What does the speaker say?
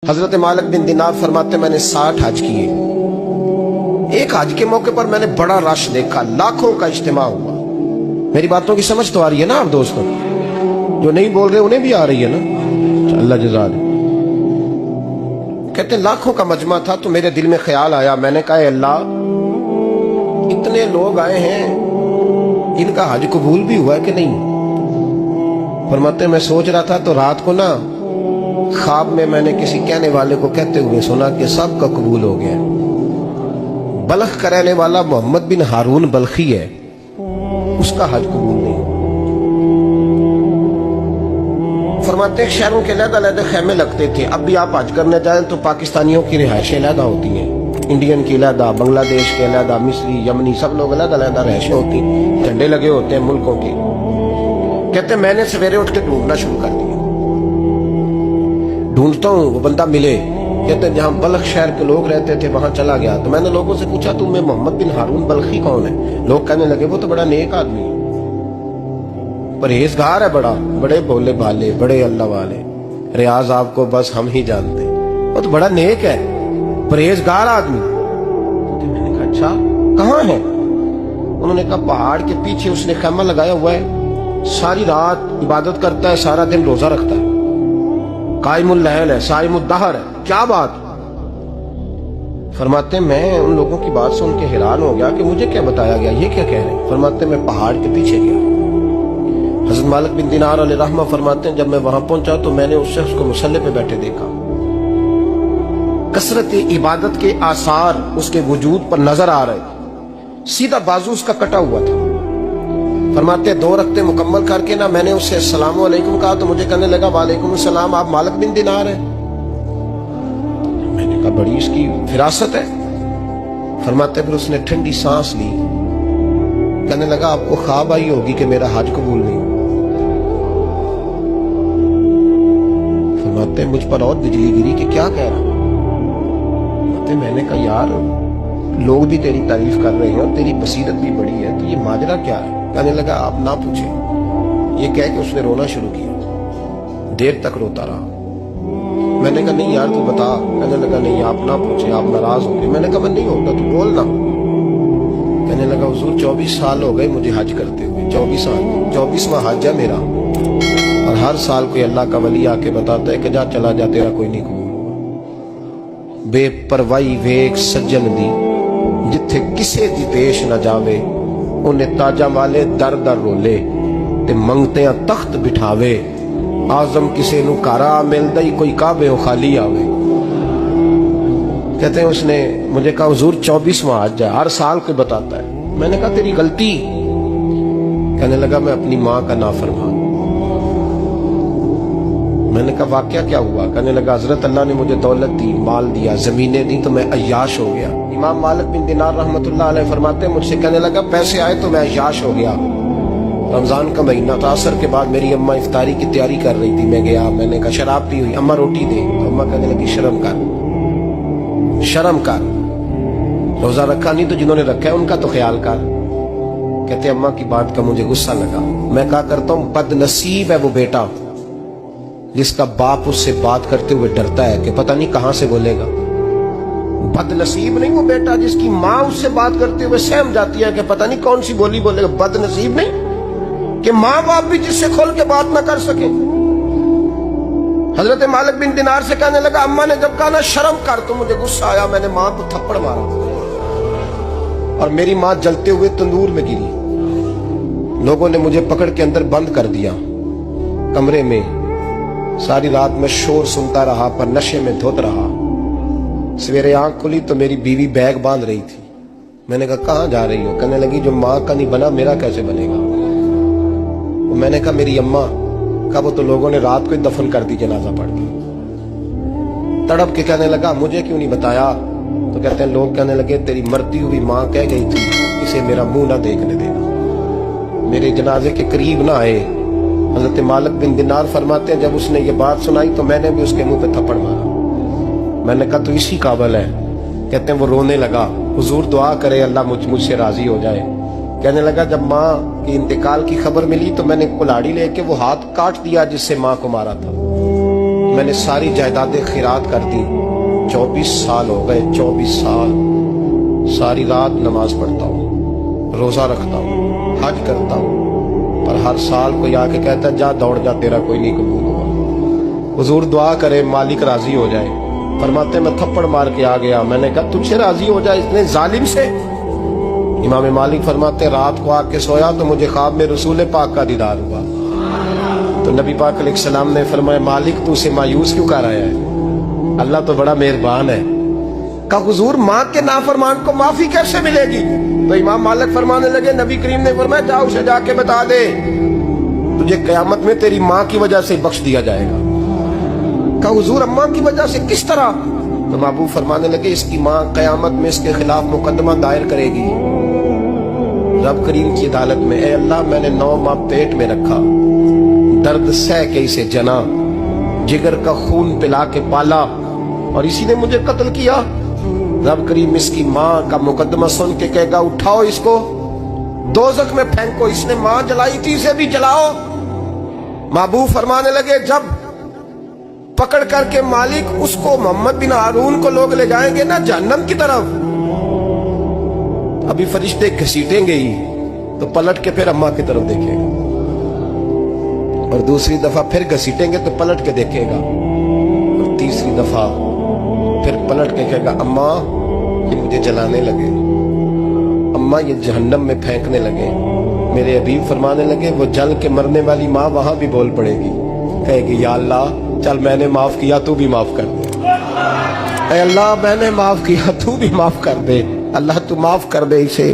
हजरत मालिक बिन दिनार फरमाते मैंने 60 हज किए। एक हज के मौके पर मैंने बड़ा रश देखा, लाखों का इज्तिमा हुआ। मेरी बातों की समझ तो आ रही है ना आप दोस्तों? जो नहीं बोल रहे उन्हें भी आ रही है ना? अल्लाह जज़ा दे। कहते लाखों का मजमा था तो मेरे दिल में ख्याल आया, मैंने कहा अल्लाह इतने लोग आए हैं, इनका हज कबूल भी हुआ है कि नहीं? फरमाते मैं सोच रहा था तो रात को ना ख्वाब में मैंने किसी कहने वाले को कहते हुए सुना कि सब का कबूल हो गया। बल्ख का रहने वाला मोहम्मद बिन हारून बल्खी है, उसका हज कबूल नहीं। फरमाते शहरों के अलग-अलग खेमे लगते थे। अब भी आप हज करने जाएं तो पाकिस्तानियों की रिहायशें अलग होती हैं, इंडियन की अलग, बांग्लादेश के अलग, मिस्री, यमनी, सब लोग अलग अलग रिहायशें होती, झंडे लगे होते हैं मुल्कों के। कहते मैंने सवेरे उठ के ढूंढना शुरू कर दिया, ढूंढता हूँ वो बंदा मिले। कहते जहाँ बल्ख शहर के लोग रहते थे वहां चला गया तो मैंने लोगों से पूछा तुम्हें मोहम्मद बिन हारून बल्खी कौन है? लोग कहने लगे वो तो बड़ा नेक आदमी है, परहेजगार है, बड़े भोले भाले, बड़े अल्लाह वाले, रियाज आपको बस हम ही जानते, वो तो बड़ा नेक है, परहेजगार आदमी। तो मैंने कहा अच्छा कहाँ है? उन्होंने कहा पहाड़ के पीछे उसने खैमा लगाया हुआ है, सारी रात इबादत करता है, सारा दिन रोजा रखता है, कायमुल लहल है, साइमुद दहर है। क्या बात? फरमाते मैं उन लोगों की बात सुन के हैरान हो गया कि मुझे क्या बताया गया, ये क्या कह रहे हैं? फरमाते मैं पहाड़ के पीछे गया। हज़रत मालिक बिन दिनार अलैहि रहमा फरमाते हैं जब मैं वहां पहुंचा तो मैंने उस शख्स को मुसल्ले पे बैठे देखा। कसरत इबादत के आसार उसके वजूद पर नजर आ रहे, सीधा बाजू उसका कटा हुआ था। फरमाते 2 रकते मुकम्मल करके ना मैंने उससे अस्सलाम वालेकुम कहा तो मुझे कहने लगा वालेकुम सलाम, आप मालिक बिन दिनार हैं? मैंने कहा बड़ी इसकी फिरासत है। फरमाते फिर उसने ठंडी सांस ली, कहने लगा आपको ख्वाब आई होगी कि मेरा हज कबूल नहीं। फरमाते मुझ पर और बिजली गिरी कि क्या कह रहा? मैंने कहा यार लोग भी तेरी तारीफ कर रहे हैं और तेरी बसीरत भी बड़ी है, तो ये माजरा क्या है? कहने लगा आप ना पूछे। ये कह के उसने रोना शुरू किया, देर तक रोता रहा। मैंने कहा नहीं यार तू बता। कहने लगा नहीं आप ना पूछे, आप नाराज हो गए। मैंने कहा मैं नहीं होगा, तू बोल ना। कहने लगा हुजूर 24 साल हो गए मुझे हज करते हुए, 24 साल, 24वां हज है मेरा, और हर साल कोई अल्लाह का वली आके बताता है कि जा चला जा तेरा कोई नहीं कबूल हुआ। बेपरवाही वेख सज्जन दी जिथे किसे दी पेश न जावे, उन्हें ताजा वाले दर दर रोले ते मंगते तख्त बिठावे, आजम किसे नु कारा मिलदा ही कोई काबे हो खाली आवे। कहते हैं उसने मुझे कहा हुजूर 24वां हज है, हर साल कोई बताता है। मैंने कहा तेरी गलती। कहने लगा मैं अपनी माँ का नाफरमान। मैंने कहा वाकया क्या हुआ? कहने लगा हजरत अल्लाह ने मुझे दौलत दी, माल दिया, जमीनें दी तो मैं अय्याश हो गया। इमाम मालिक बिन दिनार रहमतुल्लाह अलैह फरमाते मुझसे कहने लगा पैसे आए तो मैं अय्याश हो गया। रमजान का महीना था, असर के बाद मेरी अम्मा इफ्तारी की तैयारी कर रही थी, मैं गया, मैंने कहा शराब पी हुई, अम्मा रोटी दे, तो अम्मा कहने लगी शर्म कर, शर्म कर, रोजा रखा नहीं तो जिन्होंने रखा है उनका तो ख्याल कर। कहते अम्मा की बात का मुझे गुस्सा लगा। मैं कहा करता हूँ बदनसीब है वो बेटा जिसका बाप उससे बात करते हुए डरता है कि पता नहीं कहां से बोलेगा। बदनसीब नहीं वो बेटा जिसकी माँ उससे बात करते हुए सहम जाती है कि पता नहीं कौन सी बोली बोलेगा। बदनसीब नहीं कि माँ बाप भी जिससे खोल के बात ना कर सके। हजरत मालिक बिन दिनार से कहने लगा अम्मा ने जब कहा ना शर्म कर तो मुझे गुस्सा आया, मैंने माँ को थप्पड़ मारा और मेरी माँ जलते हुए तंदूर में गिरी। लोगों ने मुझे पकड़ के अंदर बंद कर दिया कमरे में। सारी रात मैं शोर सुनता रहा पर नशे में धुत रहा। सवेरे आंख खुली तो मेरी बीवी बैग बांध रही थी। मैंने कहा कहाँ जा रही हो? कहने लगी जो माँ का नहीं बना मेरा कैसे बनेगा? तो मैंने कहा मेरी अम्मा का वो तो लोगों ने रात को ही दफन कर दी जनाजा पढ़ के। तड़प के कहने लगा मुझे क्यों नहीं बताया? तो कहते हैं लोग कहने लगे तेरी मरती हुई माँ कह गई थी इसे मेरा मुंह ना देखने देना। मेरे जनाजे के करीब ना आए। हज़रत मालिक बिन दिनार फरमाते हैं जब उसने ये बात सुनाई तो मैंने भी उसके मुंह पे थप्पड़ मारा। मैंने कहा तू इसी काबिल है। कहते हैं वो रोने लगा, हुजूर दुआ करे अल्लाह मुझसे राजी हो जाए। कहने लगा जब माँ की इंतकाल की खबर मिली तो मैंने कुल्हाड़ी लेके वो हाथ काट दिया जिससे माँ को मारा था। میں نے ساری جائیدادیں خیرات کر دی. 24 سال ہو گئے, 24 سال ساری رات نماز پڑھتا ہوں, روزہ رکھتا ہوں, حج کرتا ہوں, پر ہر سال کوئی آ کے کہتا ہے جا دوڑ جا, تیرا کوئی نہیں قبول ہوگا. حضور دعا کرے مالک راضی ہو جائے. فرماتے میں تھپڑ مار کے آ گیا, میں نے کہا تجھ سے راضی ہو جائے اتنے ظالم سے. امام مالک فرماتے رات کو آ کے سویا تو مجھے خواب میں رسول پاک کا دیدار ہوا. تو نبی پاک علیہ السلام نے فرمایا مالک تو اسے مایوس کیوں کر آیا ہے, اللہ تو بڑا مہربان ہے. کہا حضور ماں کے نافرمان کو معافی کیسے ملے گی؟ تو امام مالک فرمانے لگے نبی کریم نے فرمایا جا اسے جا کے بتا دے تجھے قیامت میں تیری ماں کی وجہ سے بخش دیا جائے گا. کہا حضور اماں کی وجہ سے کس طرح؟ تو محبوب فرمانے لگے اس کی ماں قیامت میں اس کے خلاف مقدمہ دائر کرے گی رب کریم کی عدالت میں, اے اللہ میں نے 9 ماہ پیٹ میں رکھا, درد سہ کے اسے جنا, جگر کا خون پلا کے پالا, اور اسی نے مجھے قتل کیا. رب کریم اس کی ماں کا مقدمہ سن کے کہے گا اٹھاؤ اس کو دوزخ میں پھینکو, اس نے ماں جلائی تھی اسے بھی جلاؤ. محبوب فرمانے لگے جب پکڑ کر کے مالک اس کو محمد بن ہارون کو لوگ لے جائیں گے نا جہنم کی طرف, ابھی فرشتے گھسیٹیں گے ہی تو پلٹ کے پھر اماں کی طرف دیکھے گا, اور دوسری دفعہ پھر گھسیٹیں گے تو پلٹ کے دیکھے گا, اور تیسری دفعہ پھر پلٹ کے کہے گا اماں یہ مجھے جلانے لگے, اماں یہ جہنم میں پھینکنے لگے. میرے حبیب فرمانے لگے وہ جل کے مرنے والی ماں وہاں بھی بول پڑے گی, کہے گی یا اللہ چل میں نے معاف کیا تو بھی معاف کر دے, اے اللہ میں نے معاف کیا تو بھی معاف کر دے, اللہ تو معاف کر دے اسے.